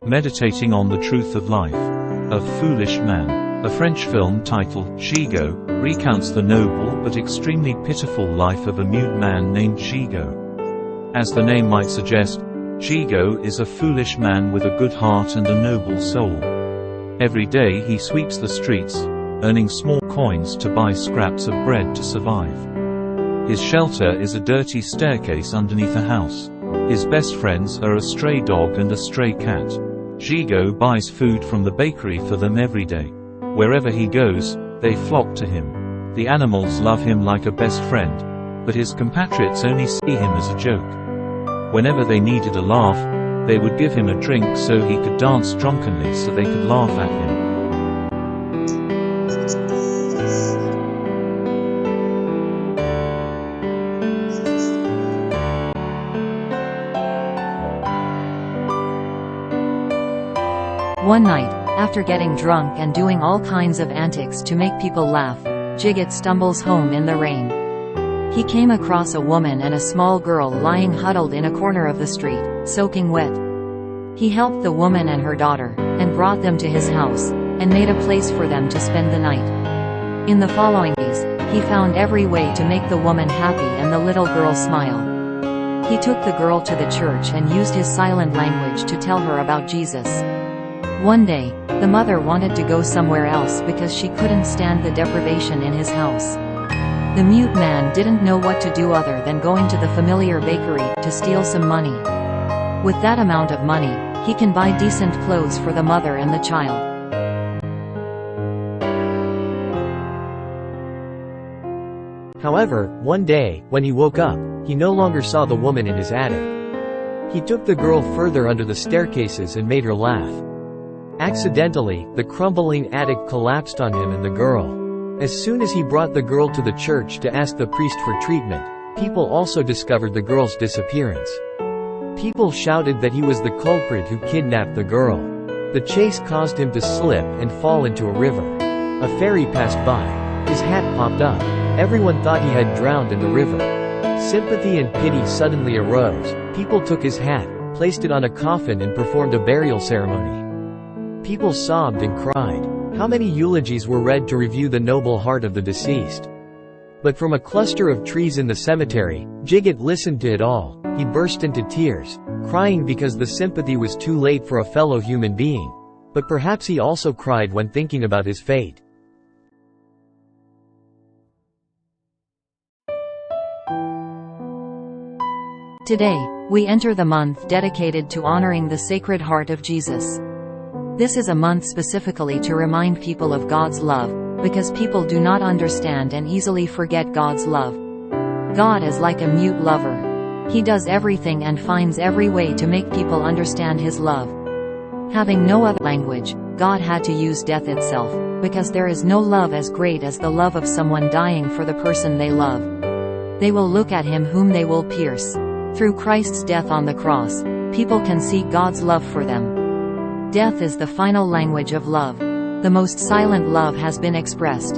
Meditating on the Truth of Life. A Foolish Man. A French film titled Gigot recounts the noble but extremely pitiful life of a mute man named Gigot. As the name might suggest, Gigot is a foolish man with a good heart and a noble soul. Every day he sweeps the streets, earning small coins to buy scraps of bread to survive. His shelter is a dirty staircase underneath a house. His best friends are a stray dog and a stray cat. Gigot buys food from the bakery for them every day. Wherever he goes, they flock to him. The animals love him like a best friend, but his compatriots only see him as a joke. Whenever they needed a laugh, they would give him a drink so he could dance drunkenly so they could laugh at him. One night, after getting drunk and doing all kinds of antics to make people laugh, Gigot stumbles home in the rain. He came across a woman and a small girl lying huddled in a corner of the street, soaking wet. He helped the woman and her daughter, and brought them to his house, and made a place for them to spend the night. In the following days, he found every way to make the woman happy and the little girl smile. He took the girl to the church and used his silent language to tell her about Jesus. One day, the mother wanted to go somewhere else because she couldn't stand the deprivation in his house. The mute man didn't know what to do other than going to the familiar bakery to steal some money. With that amount of money, he can buy decent clothes for the mother and the child. However, one day, when he woke up, he no longer saw the woman in his attic. He took the girl further under the staircases and made her laugh. Accidentally, the crumbling attic collapsed on him and the girl. As soon as he brought the girl to the church to ask the priest for treatment, people also discovered the girl's disappearance. People shouted that he was the culprit who kidnapped the girl. The chase caused him to slip and fall into a river. A ferry passed by. His hat popped up. Everyone thought he had drowned in the river. Sympathy and pity suddenly arose. People took his hat, placed it on a coffin and performed a burial ceremony. People sobbed and cried. How many eulogies were read to review the noble heart of the deceased? But from a cluster of trees in the cemetery, Gigot listened to it all. He burst into tears, crying because the sympathy was too late for a fellow human being. But perhaps he also cried when thinking about his fate. Today, we enter the month dedicated to honoring the Sacred Heart of Jesus. This is a month specifically to remind people of God's love, because people do not understand and easily forget God's love. God is like a mute lover. He does everything and finds every way to make people understand His love. Having no other language, God had to use death itself, because there is no love as great as the love of someone dying for the person they love. They will look at Him whom they will pierce. Through Christ's death on the cross, people can see God's love for them. Death is the final language of love. The most silent love has been expressed.